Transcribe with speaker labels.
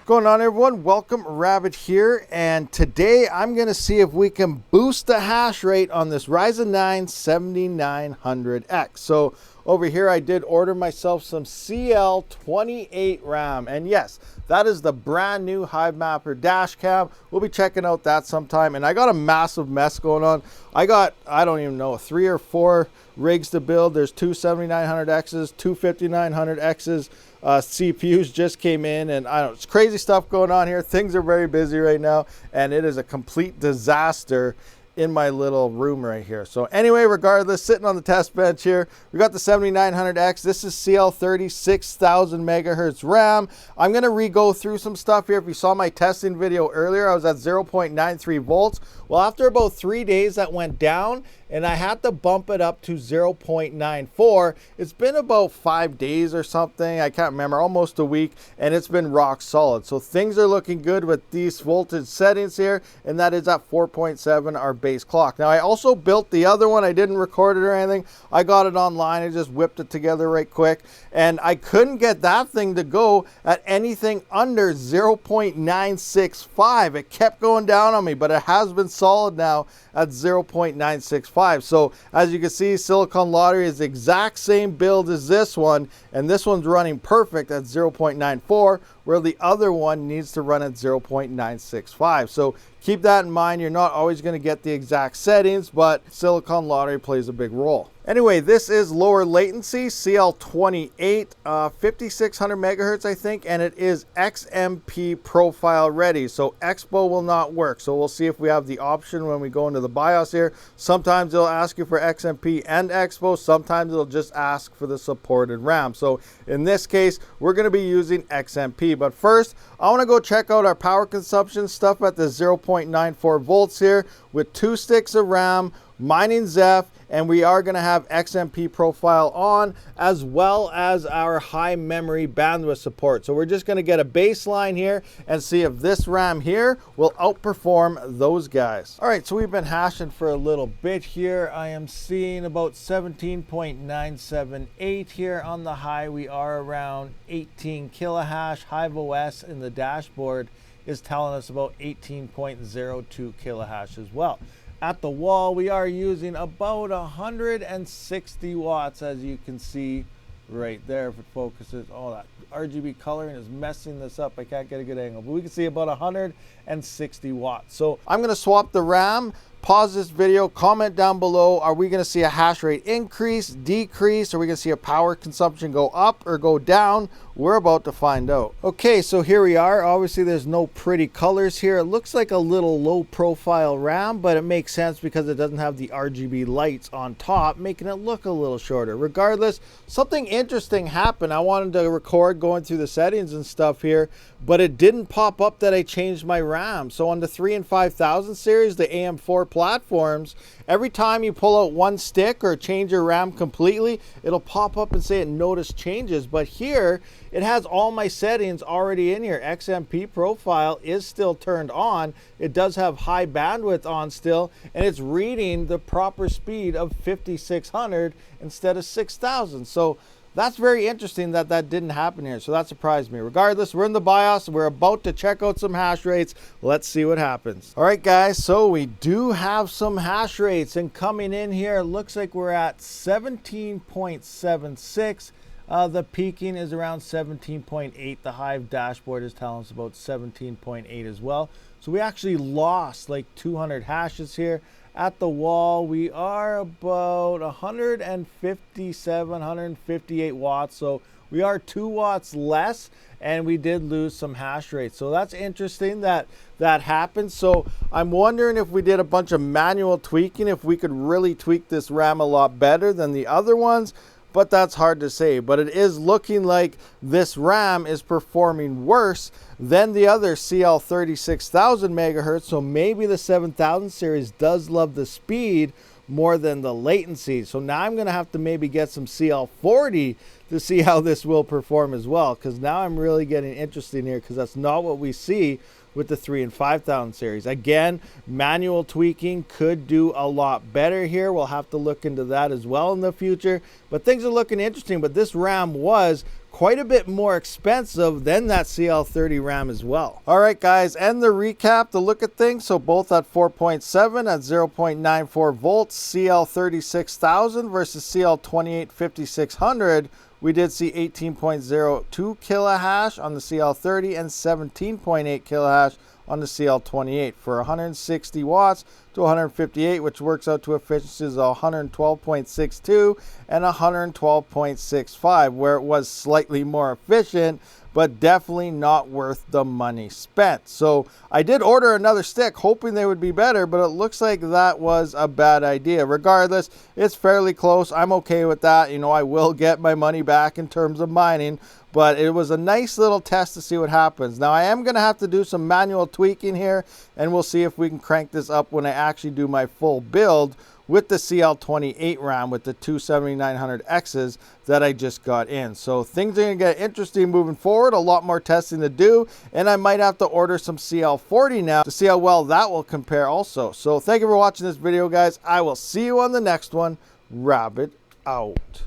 Speaker 1: Going on, everyone? Welcome, Rabid here, and today I'm going to see if we can boost the hash rate on this Ryzen 9 7900X. So over here I did order myself some CL28 RAM, and yes, that is the brand new Hive Mapper dash cam. We'll be checking out that sometime, and I got a massive mess going on. I don't even know, 3 or 4 rigs to build. There's two 7900Xs, two 5900Xs. CPUs just came in, and I don't know, it's crazy stuff going on here. Things are very busy right now, and it is a complete disaster in my little room right here. So anyway, regardless, sitting on the test bench here, we got the 7900X. This is CL30, 6000 megahertz RAM. I'm going to re-go through some stuff here. If you saw my testing video earlier, I was at 0.93 volts. Well, after about 3 days, that went down, and I had to bump it up to 0.94. It's been about 5 days or something. I can't remember, almost a week, and it's been rock solid. So things are looking good with these voltage settings here, and that is at 4.7, our base clock. Now, I also built the other one. I didn't record it or anything. I got it online. I just whipped it together right quick, and I couldn't get that thing to go at anything under 0.965. It kept going down on me, but it has been solid now at 0.965. So as you can see, Silicon Lottery is the exact same build as this one, and this one's running perfect at 0.94, where the other one needs to run at 0.965. So keep that in mind. You're not always going to get the exact settings, but Silicon Lottery plays a big role. Anyway, this is lower latency, CL28, 5600 megahertz, I think, and it is XMP profile ready. So Expo will not work. So we'll see if we have the option when we go into the BIOS here. Sometimes it'll ask you for XMP and Expo. Sometimes it'll just ask for the supported RAM. So in this case, we're going to be using XMP. But first, I want to go check out our power consumption stuff at the 0.94 volts here with 2 sticks of RAM, mining Zephyr, and we are going to have XMP profile on, as well as our high memory bandwidth support. So we're just going to get a baseline here and see if this RAM here will outperform those guys. All right, so we've been hashing for a little bit here. I am seeing about 17.978 here on the high. We are around 18 kilohash. Hive OS in the dashboard is telling us about 18.02 kilohash as well. At the wall, we are using about 160 watts, as you can see right there. If it focuses, oh, that RGB coloring is messing this up. I can't get a good angle, but we can see about 160 watts. So I'm going to swap the RAM. Pause this video, comment down below. Are we going to see a hash rate increase, decrease? Are we going to see a power consumption go up or go down? We're about to find out. Okay, so here we are. Obviously, there's no pretty colors here. It looks like a little low profile RAM, but it makes sense because it doesn't have the RGB lights on top, making it look a little shorter. Regardless, something interesting happened. I wanted to record going through the settings and stuff here, but it didn't pop up that I changed my RAM. So on the 3 and 5000 series, the AM4 platforms, every time you pull out one stick or change your RAM completely, it'll pop up and say it noticed changes. But here, it has all my settings already in here. XMP profile is still turned on. It does have high bandwidth on still, and it's reading the proper speed of 5600 instead of 6000. So that's very interesting that that didn't happen here. So that surprised me. Regardless, we're in the BIOS. We're about to check out some hash rates. Let's see what happens. All right, guys. So we do have some hash rates, and coming in here, it looks like we're at 17.76. The peaking is around 17.8. The Hive dashboard is telling us about 17.8 as well. So we actually lost like 200 hashes here. At the wall, we are about 157, 158 watts. So we are 2 watts less, and we did lose some hash rate. So that's interesting that that happened. So I'm wondering if we did a bunch of manual tweaking, if we could really tweak this RAM a lot better than the other ones. But that's hard to say. But it is looking like this RAM is performing worse than the other CL30 6000 megahertz. So maybe the 7000 series does love the speed more than the latency. So now I'm going to have to maybe get some CL40 to see how this will perform as well, because now I'm really getting interested here, because that's not what we see with the 3 and 5000 series. Again, manual tweaking could do a lot better here. We'll have to look into that as well in the future, but things are looking interesting. But this RAM was quite a bit more expensive than that CL30 RAM as well. All right, guys, and the recap, the look at things. So both at 4.7 at 0.94 volts, CL36000 versus CL285600. We did see 18.02 kilohash on the CL30 and 17.8 kilohash on the CL28 for 160 watts to 158, which works out to efficiencies of 112.62 and 112.65, where it was slightly more efficient, but definitely not worth the money spent. So I did order another stick hoping they would be better, but it looks like that was a bad idea. Regardless, it's fairly close. I'm okay with that. You know, I will get my money back in terms of mining, but it was a nice little test to see what happens. Now I am going to have to do some manual tweaking here, and we'll see if we can crank this up when I actually do my full build with the CL28 RAM with the two 7900Xs that I just got in. So things are going to get interesting moving forward, a lot more testing to do, and I might have to order some CL40 now to see how well that will compare also. So thank you for watching this video, guys. I will see you on the next one. Rabid out.